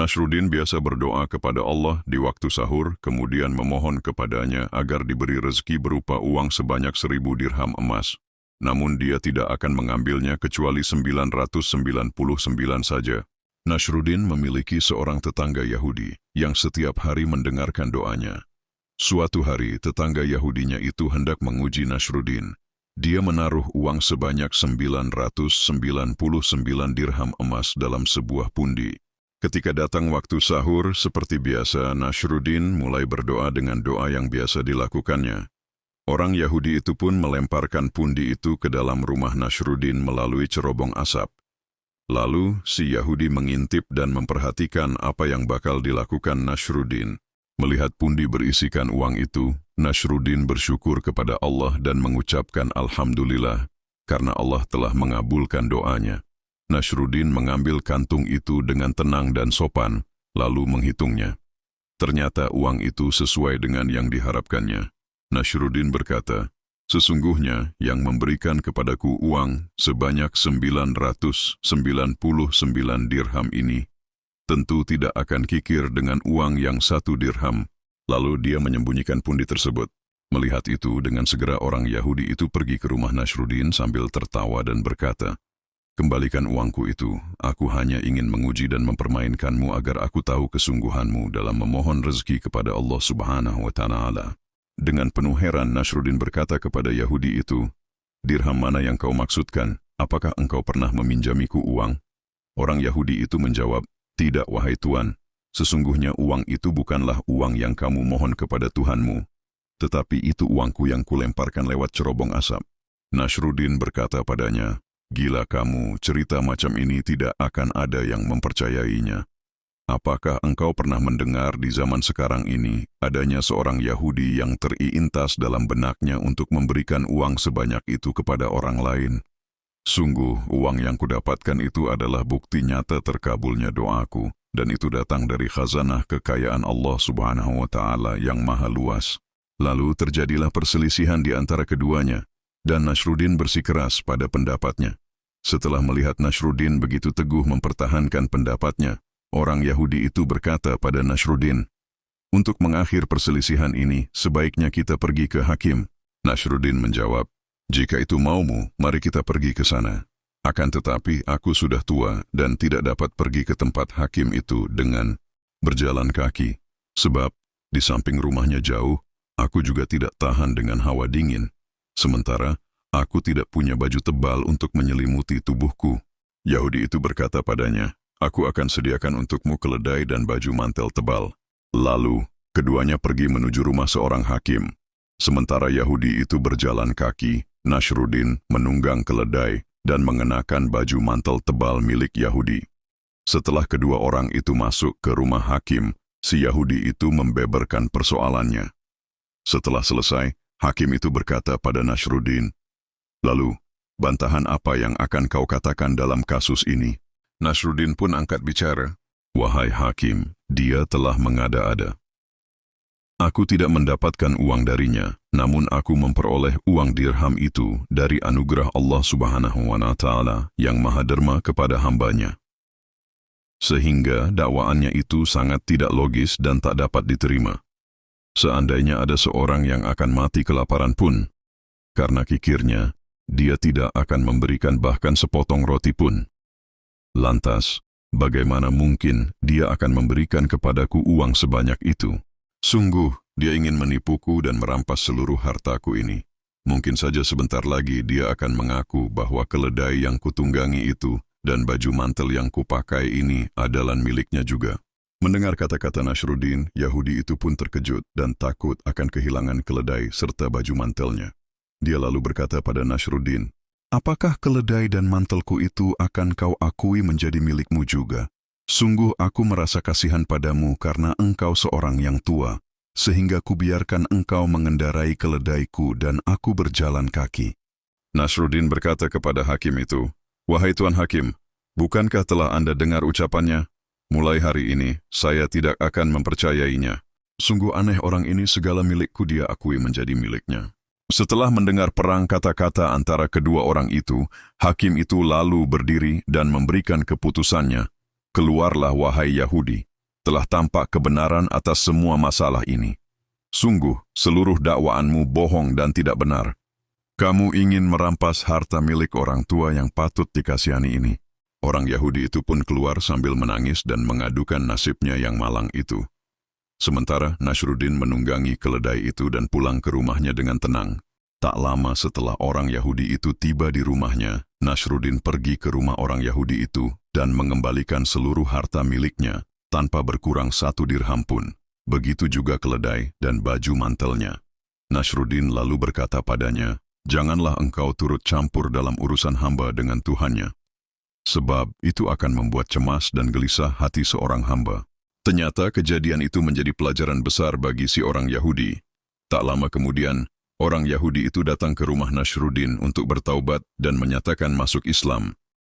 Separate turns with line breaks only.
Nasruddin biasa berdoa kepada Allah di waktu sahur, kemudian memohon kepadanya agar diberi rezeki berupa uang sebanyak 1.000 dirham emas. Namun dia tidak akan mengambilnya kecuali 999 saja. Nasruddin memiliki seorang tetangga Yahudi yang setiap hari mendengarkan doanya. Suatu hari, tetangga Yahudinya itu hendak menguji Nasruddin. Dia menaruh uang sebanyak 999 dirham emas dalam sebuah pundi. Ketika datang waktu sahur, seperti biasa, Nasruddin mulai berdoa dengan doa yang biasa dilakukannya. Orang Yahudi itu pun melemparkan pundi itu ke dalam rumah Nasruddin melalui cerobong asap. Lalu, si Yahudi mengintip dan memperhatikan apa yang bakal dilakukan Nasruddin. Melihat pundi berisikan uang itu, Nasruddin bersyukur kepada Allah dan mengucapkan Alhamdulillah, karena Allah telah mengabulkan doanya. Nasruddin mengambil kantung itu dengan tenang dan sopan, lalu menghitungnya. Ternyata uang itu sesuai dengan yang diharapkannya. Nasruddin berkata, "Sesungguhnya yang memberikan kepadaku uang sebanyak 999 dirham ini, tentu tidak akan kikir dengan uang yang 1 dirham." Lalu dia menyembunyikan pundi tersebut. Melihat itu, dengan segera orang Yahudi itu pergi ke rumah Nasruddin sambil tertawa dan berkata, "Kembalikan uangku itu, aku hanya ingin menguji dan mempermainkanmu agar aku tahu kesungguhanmu dalam memohon rezeki kepada Allah Subhanahu wa Ta'ala." Dengan penuh heran, Nasruddin berkata kepada Yahudi itu, "Dirham mana yang kau maksudkan? Apakah engkau pernah meminjamiku uang?" Orang Yahudi itu menjawab, "Tidak, wahai Tuan, sesungguhnya uang itu bukanlah uang yang kamu mohon kepada Tuhanmu, tetapi itu uangku yang kulemparkan lewat cerobong asap." Nasruddin berkata padanya, "Gila kamu, cerita macam ini tidak akan ada yang mempercayainya. Apakah engkau pernah mendengar di zaman sekarang ini adanya seorang Yahudi yang teriintas dalam benaknya untuk memberikan uang sebanyak itu kepada orang lain? Sungguh, uang yang kudapatkan itu adalah bukti nyata terkabulnya doaku, dan itu datang dari khazanah kekayaan Allah Subhanahu wa Ta'ala yang maha luas." Lalu terjadilah perselisihan di antara keduanya, dan Nasruddin bersikeras pada pendapatnya. Setelah melihat Nasruddin begitu teguh mempertahankan pendapatnya, orang Yahudi itu berkata pada Nasruddin, "Untuk mengakhir perselisihan ini, sebaiknya kita pergi ke hakim." Nasruddin menjawab, "Jika itu maumu, mari kita pergi ke sana. Akan tetapi aku sudah tua dan tidak dapat pergi ke tempat hakim itu dengan berjalan kaki. Sebab, di samping rumahnya jauh, aku juga tidak tahan dengan hawa dingin. Sementara, aku tidak punya baju tebal untuk menyelimuti tubuhku." Yahudi itu berkata padanya, "Aku akan sediakan untukmu keledai dan baju mantel tebal." Lalu, keduanya pergi menuju rumah seorang hakim. Sementara Yahudi itu berjalan kaki, Nasruddin menunggang keledai dan mengenakan baju mantel tebal milik Yahudi. Setelah kedua orang itu masuk ke rumah hakim, si Yahudi itu membeberkan persoalannya. Setelah selesai, hakim itu berkata pada Nasruddin, "Lalu, bantahan apa yang akan kau katakan dalam kasus ini?" Nasruddin pun angkat bicara, "Wahai hakim, dia telah mengada-ada. Aku tidak mendapatkan uang darinya, namun aku memperoleh uang dirham itu dari anugerah Allah Subhanahu wa Ta'ala yang maha derma kepada hambanya. Sehingga dakwaannya itu sangat tidak logis dan tak dapat diterima. Seandainya ada seorang yang akan mati kelaparan pun, karena kikirnya, dia tidak akan memberikan bahkan sepotong roti pun. Lantas, bagaimana mungkin dia akan memberikan kepadaku uang sebanyak itu? Sungguh, dia ingin menipuku dan merampas seluruh hartaku ini. Mungkin saja sebentar lagi dia akan mengaku bahwa keledai yang kutunggangi itu dan baju mantel yang kupakai ini adalah miliknya juga." Mendengar kata-kata Nasruddin, Yahudi itu pun terkejut dan takut akan kehilangan keledai serta baju mantelnya. Dia lalu berkata pada Nasruddin, "Apakah keledai dan mantelku itu akan kau akui menjadi milikmu juga? Sungguh aku merasa kasihan padamu karena engkau seorang yang tua, sehingga kubiarkan engkau mengendarai keledaiku dan aku berjalan kaki." Nasruddin berkata kepada hakim itu, "Wahai Tuan Hakim, bukankah telah Anda dengar ucapannya? Mulai hari ini, saya tidak akan mempercayainya. Sungguh aneh orang ini, segala milikku dia akui menjadi miliknya." Setelah mendengar perang kata-kata antara kedua orang itu, hakim itu lalu berdiri dan memberikan keputusannya. "Keluarlah wahai Yahudi, telah tampak kebenaran atas semua masalah ini. Sungguh, seluruh dakwaanmu bohong dan tidak benar. Kamu ingin merampas harta milik orang tua yang patut dikasihani ini. Orang Yahudi itu pun keluar sambil menangis dan mengadukan nasibnya yang malang itu. Sementara Nasruddin menunggangi keledai itu dan pulang ke rumahnya dengan tenang. Tak lama setelah orang Yahudi itu tiba di rumahnya, Nasruddin pergi ke rumah orang Yahudi itu dan mengembalikan seluruh harta miliknya tanpa berkurang 1 dirham pun. Begitu juga keledai dan baju mantelnya. Nasruddin lalu berkata padanya, "Janganlah engkau turut campur dalam urusan hamba dengan Tuhannya. Sebab itu akan membuat cemas dan gelisah hati seorang hamba." Ternyata kejadian itu menjadi pelajaran besar bagi si orang Yahudi. Tak lama kemudian, orang Yahudi itu datang ke rumah Nasruddin untuk bertaubat dan menyatakan masuk Islam.